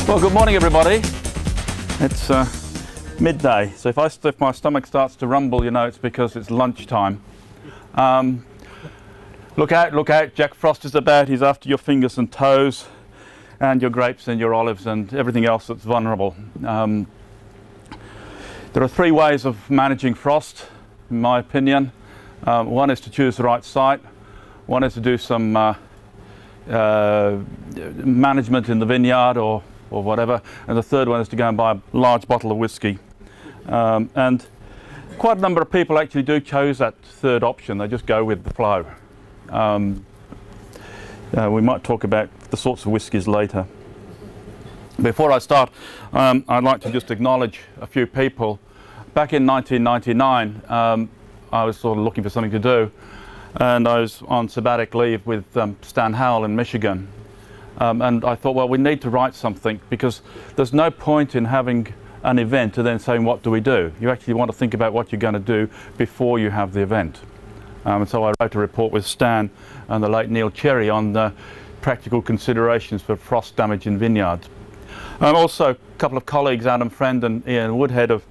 Well, good morning, everybody. It's midday, so if my stomach starts to rumble, you know it's because it's lunchtime. Look out, Jack Frost is about. He's after your fingers and toes and your grapes and your olives and everything else that's vulnerable. There are three ways of managing frost, in my opinion. One is to choose the right site. One is to do some management in the vineyard or whatever. And the third one is to go and buy a large bottle of whiskey. And quite a number of people actually do choose that third option. They just go with the flow. We might talk about the sorts of whiskies later. Before I start, I'd like to just acknowledge a few people. Back in 1999, I was sort of looking for something to do, and I was on sabbatic leave with Stan Howell in Michigan. And I thought, well, we need to write something, because there's no point in having an event and then saying, what do we do? You actually want to think about what you're going to do before you have the event. And so I wrote a report with Stan and the late Neil Cherry on the practical considerations for frost damage in vineyards. Also, a couple of colleagues, Adam Friend and Ian Woodhead, have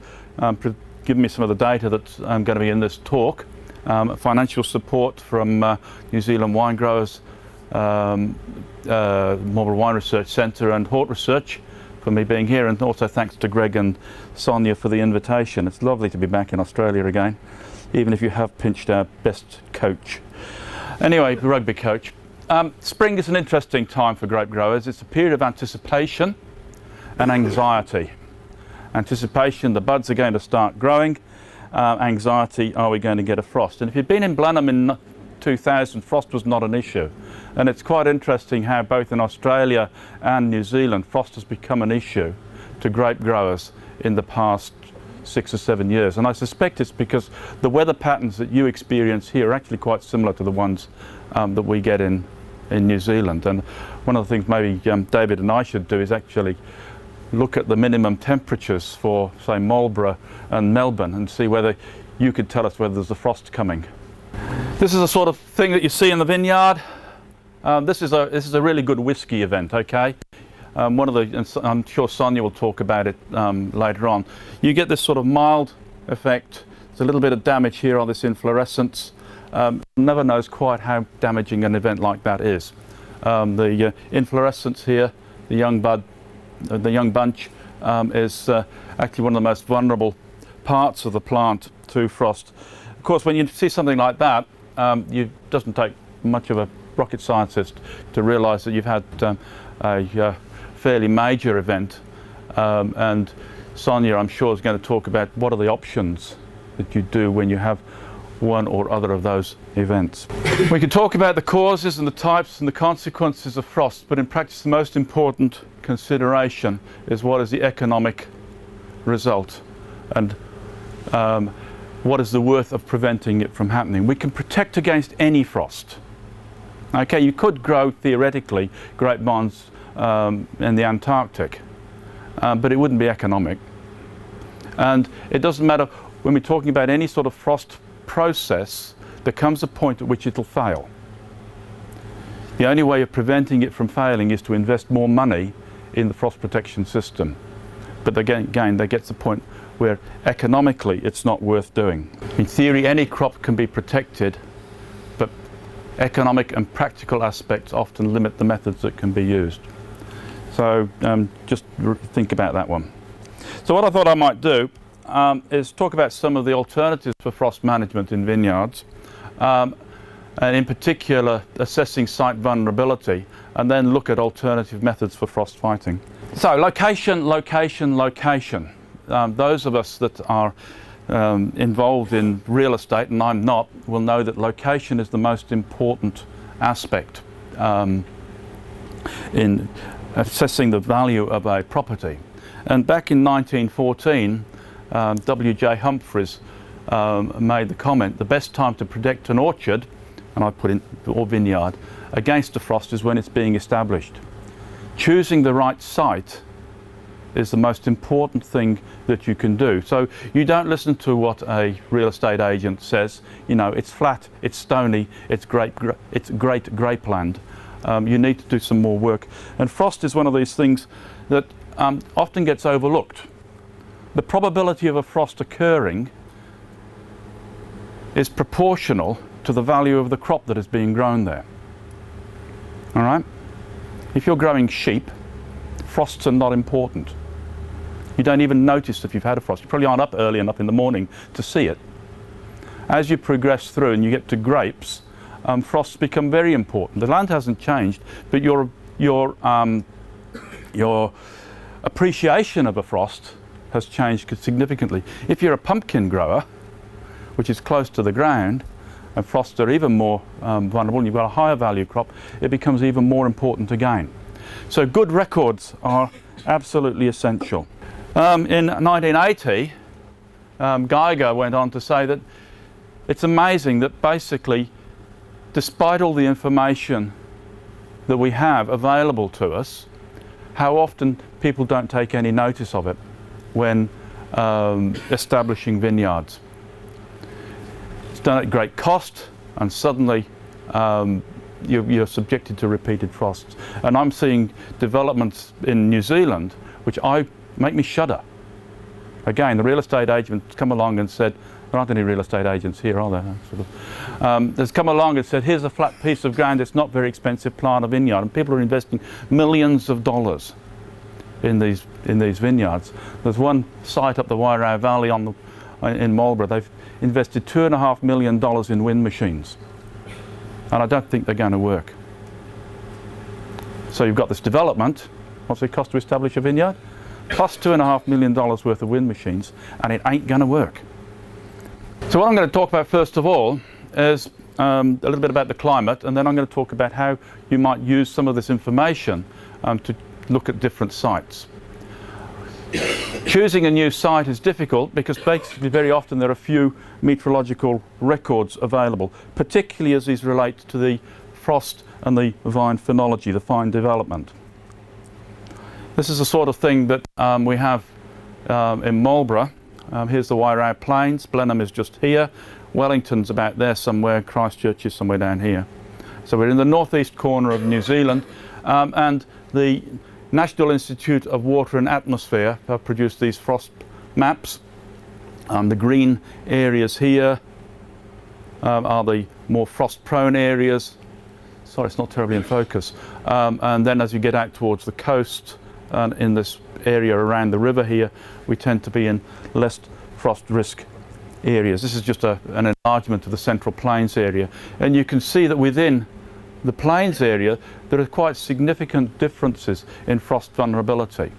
given me some of the data that's going to be in this talk. Financial support from New Zealand Wine Growers, Marlborough Wine Research Centre and Hort Research for me being here, and also thanks to Greg and Sonia for the invitation. It's lovely to be back in Australia again, even if you have pinched our best coach. Anyway, rugby coach. Spring is an interesting time for grape growers. It's a period of anticipation and anxiety. Anticipation, the buds are going to start growing. Anxiety, are we going to get a frost? And if you'd been in Blenheim in 2000, frost was not an issue. And it's quite interesting how both in Australia and New Zealand, frost has become an issue to grape growers in the past 6 or 7 years. And I suspect it's because the weather patterns that you experience here are actually quite similar to the ones that we get in New Zealand. And one of the things maybe David and I should do is actually look at the minimum temperatures for, say, Marlborough and Melbourne, and see whether you could tell us whether there's a frost coming. This is the sort of thing that you see in the vineyard. This is a really good whiskey event, okay? And I'm sure Sonia will talk about it later on. You get this sort of mild effect. There's a little bit of damage here on this inflorescence. Never knows quite how damaging an event like that is. The inflorescence here, the young bud, the young bunch, is actually one of the most vulnerable parts of the plant to frost. Of course, when you see something like that, it doesn't take much of a rocket scientist to realise that you've had a fairly major event. And Sonia, I'm sure, is going to talk about what are the options that you do when you have one or other of those events. We can talk about the causes and the types and the consequences of frost, but in practice the most important consideration is what is the economic result, and what is the worth of preventing it from happening. We can protect against any frost. Okay, you could grow theoretically grapevines in the Antarctic, but it wouldn't be economic. And it doesn't matter when we're talking about any sort of frost process, there comes a point at which it'll fail. The only way of preventing it from failing is to invest more money in the frost protection system. But again, there gets a point where economically it's not worth doing. In theory, any crop can be protected, but economic and practical aspects often limit the methods that can be used. So just think about that one. So what I thought I might do is talk about some of the alternatives for frost management in vineyards, and in particular assessing site vulnerability, and then look at alternative methods for frost fighting. So location, location, location. Those of us that are involved in real estate, and I'm not, will know that location is the most important aspect in assessing the value of a property. And back in 1914, W.J. Humphreys made the comment, the best time to protect an orchard, and I put in, or vineyard, against a frost is when it's being established. Choosing the right site is the most important thing that you can do. So you don't listen to what a real estate agent says. You know, it's flat, it's stony, it's great grapeland. you need to do some more work. And frost is one of these things that often gets overlooked. The probability of a frost occurring is proportional to the value of the crop that is being grown there. All right? If you're growing sheep, frosts are not important. You don't even notice if you've had a frost. You probably aren't up early enough in the morning to see it. As you progress through and you get to grapes, frosts become very important. The land hasn't changed, but your appreciation of a frost has changed significantly. If you're a pumpkin grower, which is close to the ground, and frosts are even more vulnerable, and you've got a higher value crop, it becomes even more important again. So good records are absolutely essential. In 1980, Geiger went on to say that it's amazing that basically, despite all the information that we have available to us, how often people don't take any notice of it when establishing vineyards. It's done at great cost, and suddenly you're subjected to repeated frosts. And I'm seeing developments in New Zealand which make me shudder. Again, the real estate agent's come along and said, there aren't any real estate agents here, are there? There's come along and said, here's a flat piece of ground, it's not very expensive, plant a vineyard. And people are investing millions of dollars in these vineyards. There's one site up the Wairau Valley in Marlborough, they've invested $2.5 million in wind machines. And I don't think they're going to work. So you've got this development, what's it cost to establish a vineyard? Plus $2.5 million worth of wind machines, and it ain't going to work. So what I'm going to talk about first of all is a little bit about the climate, and then I'm going to talk about how you might use some of this information to look at different sites. Choosing a new site is difficult because basically very often there are few meteorological records available, particularly as these relate to the frost and the vine phenology, the vine development. This is the sort of thing that we have in Marlborough. Here's the Wairau Plains, Blenheim is just here, Wellington's about there somewhere, Christchurch is somewhere down here. So we're in the northeast corner of New Zealand, and the National Institute of Water and Atmosphere have produced these frost maps. The green areas here are the more frost-prone areas. Sorry, it's not terribly in focus. And then as you get out towards the coast, and in this area around the river here, we tend to be in less frost risk areas. This is just an enlargement of the Central Plains area. And you can see that within the Plains area, there are quite significant differences in frost vulnerability.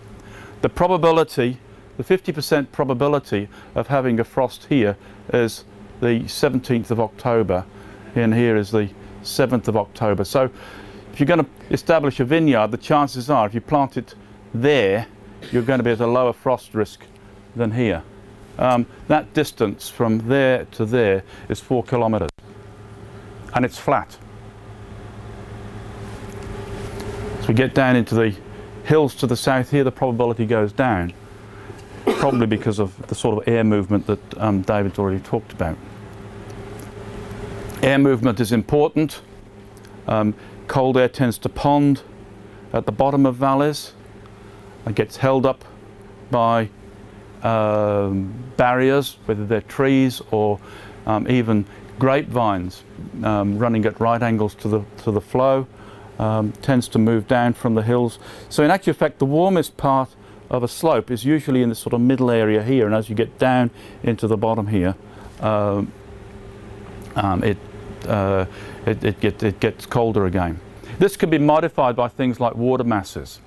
The probability, the 50% probability of having a frost here is the 17th of October, and here is the 7th of October. So if you're going to establish a vineyard, the chances are if you plant it there, you're going to be at a lower frost risk than here. That distance from there to there is 4 kilometres, and it's flat. As we get down into the hills to the south here, the probability goes down, probably because of the sort of air movement that David's already talked about. Air movement is important. Cold air tends to pond at the bottom of valleys. It gets held up by barriers, whether they're trees or even grapevines running at right angles to the flow. Tends to move down from the hills. So in actual fact, the warmest part of a slope is usually in this sort of middle area here, and as you get down into the bottom here, it gets colder again. This can be modified by things like water masses.